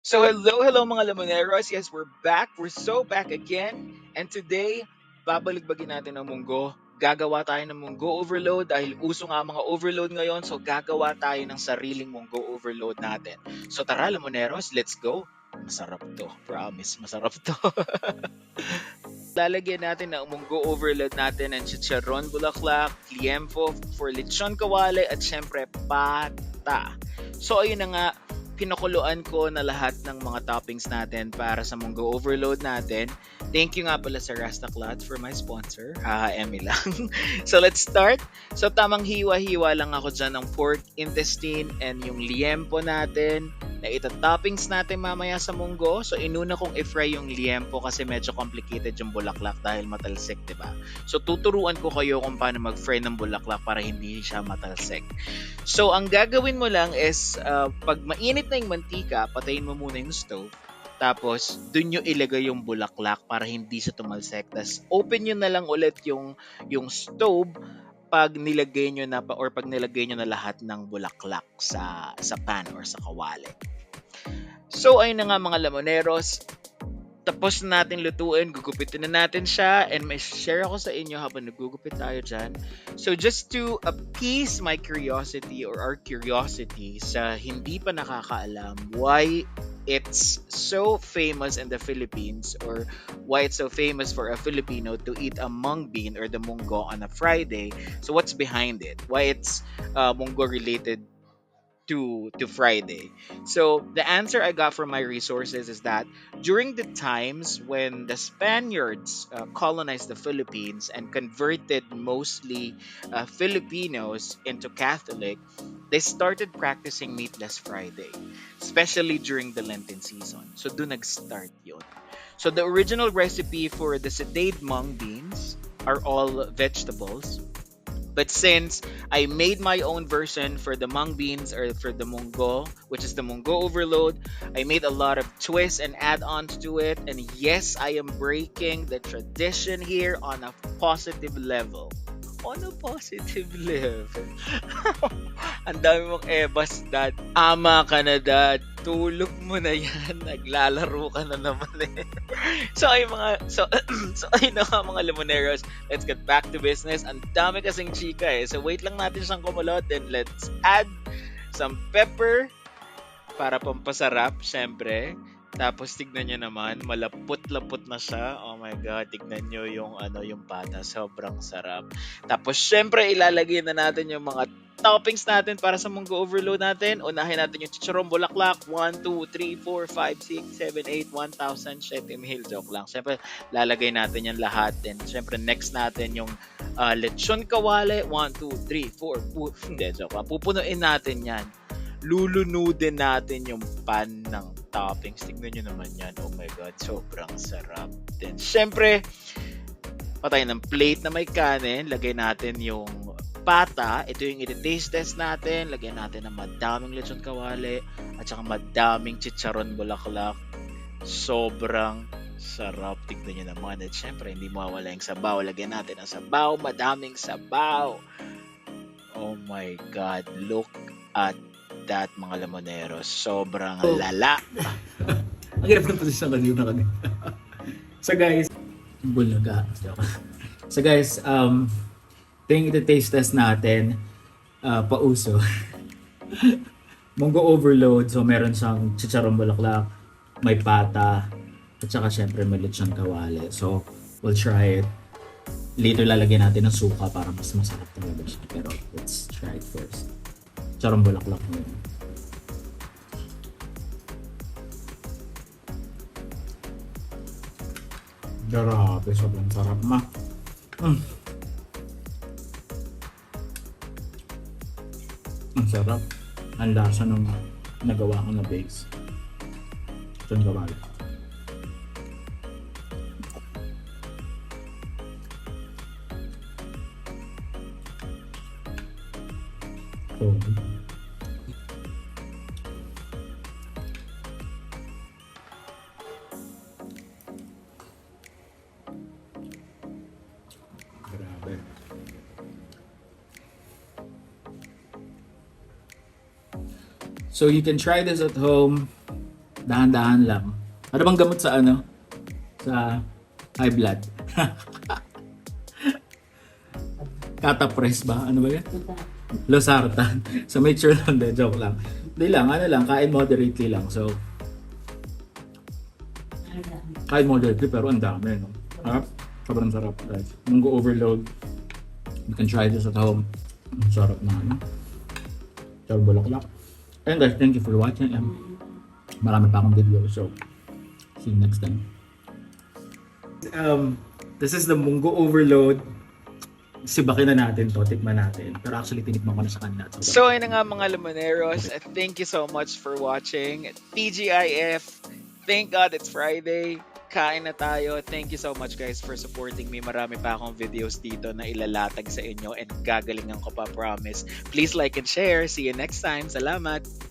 So hello mga Lamoneros. Yes, we're back. We're so back again. And today, babaligbagin natin ang munggo. Gagawa tayo ng munggo overload dahil uso nga mga overload ngayon. So gagawa tayo ng sariling munggo overload natin. So tara Lamoneros, let's go. Masarap to. Promise, masarap to. Lalagyan natin ng munggo overload natin ng chicharon bulaklak, liempo for lechon kawale at syempre pata. So ayun na nga, pinakuluan ko na lahat ng mga toppings natin para sa munggo overload natin. Thank you nga pala sa Rasta Clots for my sponsor. Emmy lang. So let's start. So tamang hiwa-hiwa lang ako dyan ng pork intestine and yung liempo natin na ita-toppings natin mamaya sa munggo. So inuna kong i-fry yung liempo kasi medyo complicated yung bulaklak dahil matalsik, 'di ba? So tuturuan ko kayo kung paano mag-fry ng bulaklak para hindi siya matalsik. So ang gagawin mo lang is pag mainit na yung mantika, patayin mo muna yung stove. Tapos, dun nyo ilagay yung bulaklak para hindi siya tumalsik. Tapos, open nyo na lang ulit yung stove pag nilagay nyo na or pag nilagay nyo na lahat ng bulaklak sa pan or sa kawali. So ayun na nga mga Lamoneros, tapos na natin lutuin, gugupitin na natin siya and may share ako sa inyo habang nagugupit tayo dyan. So just to appease my curiosity or our curiosity sa hindi pa nakakaalam why it's so famous in the Philippines or why it's so famous for a Filipino to eat a mung bean or the munggo on a Friday. So what's behind it? Why it's munggo related to Friday. So the answer I got from my resources is that during the times when the Spaniards colonized the Philippines and converted mostly Filipinos into Catholic, they started practicing meatless Friday, especially during the Lenten season. So do nag-start yun. So the original recipe for the sauteed mung beans are all vegetables, but since I made my own version for the mung beans or for the munggo, which is the munggo overload, I made a lot of twists and add-ons to it. And yes, I am breaking the tradition here on a positive level. On a positive level. Ang dami mong ebas, dad. Ama ka na, dad. Tulog mo na yan. Naglalaro ka na naman eh. So ay mga so ay na nga mga Limoneros, let's get back to business. Ang dami kasing chika eh. So wait lang natin siyang kumulot, then let's add some pepper para pampasarap, syempre. Tapos tignan nyo naman, malapot-lapot na siya. Oh my god, tignan nyo yung yung pata, sobrang sarap. Tapos syempre ilalagay na natin yung mga toppings natin para sa munggo overload natin. Unahin natin yung chicharon bulaklak, 1, 2, 3, 4, 5, 6, 7, 8, 1,000 ml. Joke lang. Syempre, lalagay natin yan lahat. And syempre, next natin yung lechon kawale, 1, 2, 3, 4, hindi, joke lang. Pupunuin natin yan. Lulunudin natin yung pan ng toppings. Tignan nyo naman yan. Oh my god, sobrang sarap. Then, syempre, patay ng plate na may kanin. Lagay natin yung pata. Ito yung i-taste test natin. Lagyan natin ng madaming lechon kawali at saka madaming chicharon bulaklak. Sobrang sarap. Tignan nyo naman. At syempre, hindi mawawala yung sabaw. Lagyan natin ng sabaw. Madaming sabaw. Oh my God. Look at that, mga Lamoneros. Sobrang lala. Ang hirap ng posisyon kanina kami. So guys, bulaga. So guys, ito yung iti-taste test natin. Pauso. Munggo overload. So meron siyang chicharong bulaklak, may pata, at saka syempre may lechon kawali. So we'll try it. Later lalagyan natin ng suka para mas masarap talaga siya. Pero let's try it first. Chicharong bulaklak mo yun. Grabe, sobrang sarap ma. Ang sarap. Ang lasa ng nagawa ko na base. Ito yung gawali. Oh. Grabe. So you can try this at home. Dahan-dahan lang. Ano bang gamot sa ano? Sa high blood? Catapress ba? Ano ba yan? Losartan. So make sure lang, de, joke lang. Hindi lang, ano lang, kain moderately lang. So, kain moderately pero ang dami, no? Sarap. Sobrang sarap, guys. Munggo overload. You can try this at home. Ang sarap na, ano? Chicharong bulaklak. And guys, thank you for watching. And marami pa akong video. So, see you next time. This is the munggo overload. Sibakin na natin to, tikman natin. Pero actually, tinikman ko na sa kanila. So ayun na nga mga Lumineros, thank you so much for watching. TGIF, thank God it's Friday. Kain na tayo. Thank you so much guys for supporting me. Marami pa akong videos dito na ilalatag sa inyo and gagalingan ko pa, promise. Please like and share. See you next time. Salamat!